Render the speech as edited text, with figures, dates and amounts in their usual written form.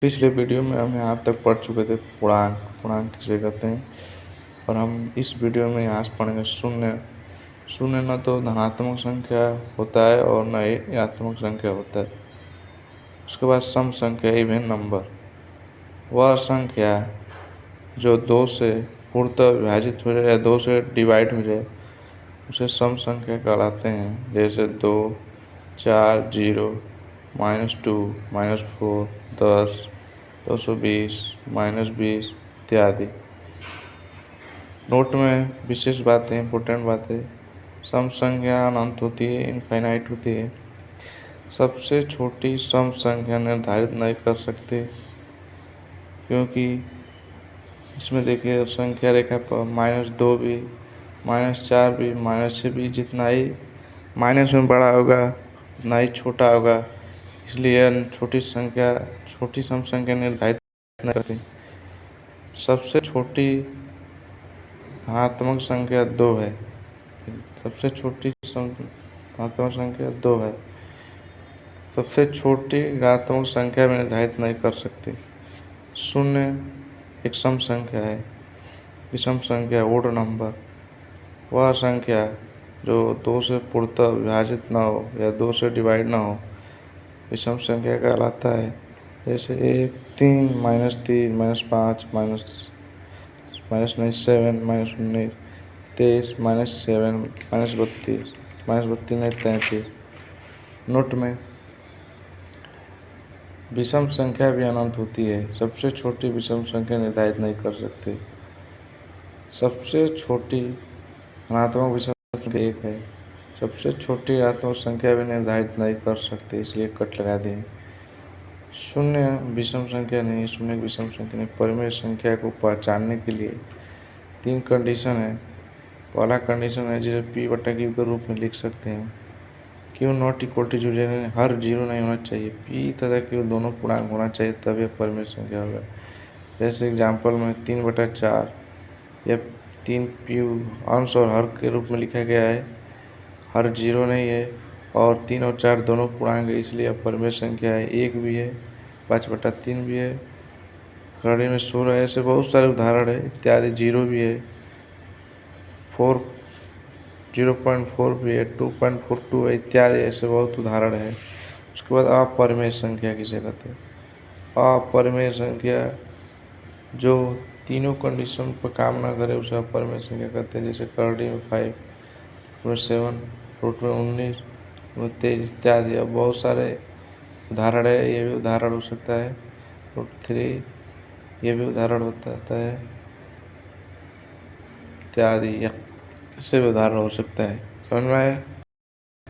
पिछले वीडियो में हम यहाँ तक पढ़ चुके थे पूर्णांक पूर्णांक किसे कहते हैं। और हम इस वीडियो में यहाँ से पढ़ेंगे शून्य। शून्य न तो धनात्मक संख्या होता है और न ही ऋणात्मक संख्या होता है। उसके बाद सम संख्या इवन नंबर, वह संख्या जो 2 से पूर्णतः विभाजित हो जाए या 2 से डिवाइड हो जाए उसे सम संख्या कहलाते हैं। जैसे 2, 4, 0, -2, -4, 10, 220, -20 इत्यादि। नोट में विशेष बातें, इम्पोर्टेंट बातें, सम संख्या अनंत होती है, इनफाइनाइट होती है। सबसे छोटी सम संख्या निर्धारित नहीं कर सकते, क्योंकि इसमें देखिए संख्या रेखा पर -2 भी, -4 भी, -6 भी, जितना ही माइनस में बड़ा होगा उतना ही छोटा होगा। इसलिए छोटी सम संख्या निर्धारित नहीं करती। सबसे छोटी धनात्मक संख्या 2 है। सबसे छोटी धनात्मक संख्या 2 है। सबसे छोटी ऋणात्मक संख्या में निर्धारित नहीं कर सकते। शून्य एक सम संख्या है। विषम संख्या ओड नंबर, वह संख्या जो 2 से पूर्णतः विभाजित न हो या 2 से डिवाइड न हो विषम संख्या कहलाता है। जैसे 1, 3, -3, -5, -7, -19, 23, -7, -32, -32 नहीं 33। नोट में विषम संख्या भी अनंत होती है। सबसे छोटी विषम संख्या निर्धारित नहीं कर सकते। सबसे छोटी धनात्मक विषम संख्या 1 है। सबसे छोटी ऋणात्मक संख्या भी निर्धारित नहीं कर सकते, इसलिए कट लगा दें। शून्य विषम संख्या नहीं, शून्य विषम संख्या नहीं। परिमेय संख्या को पहचानने के लिए 3 कंडीशन है। पहला कंडीशन है जिसे p/q के रूप में लिख सकते हैं। q नॉट इक्वल टू 0, हर 0 नहीं होना चाहिए। p तथा q दोनों पूर्णांक होना चाहिए, तब यह परिमेय संख्या होगा। जैसे एग्जाम्पल में 3/4 या 3p अंश और हर के रूप में लिखा गया है। हर 0 नहीं है और 3 और 4 दोनों पूर्णांक है, इसलिए यह परिमेय संख्या है। 1 भी है, 5/3 भी है, कड़ी में 16 है। ऐसे बहुत सारे उदाहरण है इत्यादि। 0 भी है, 0.4 भी है, 2.42 है इत्यादि। ऐसे बहुत उदाहरण है। उसके बाद अपरिमेय संख्या किसे कहते हैं। अपरिमेय संख्या जो तीनों कंडीशन पर काम ना करे उसे अपरिमेय संख्या कहते हैं। जैसे करड़ी में 5, में 7, रूट में 19, में 23 इत्यादि। अब बहुत सारे उदाहरण है। ये भी उदाहरण हो सकता है। √3 ये भी उदाहरण होता है इत्यादि। ऐसे भी उदाहरण हो सकता है। समझ में आया।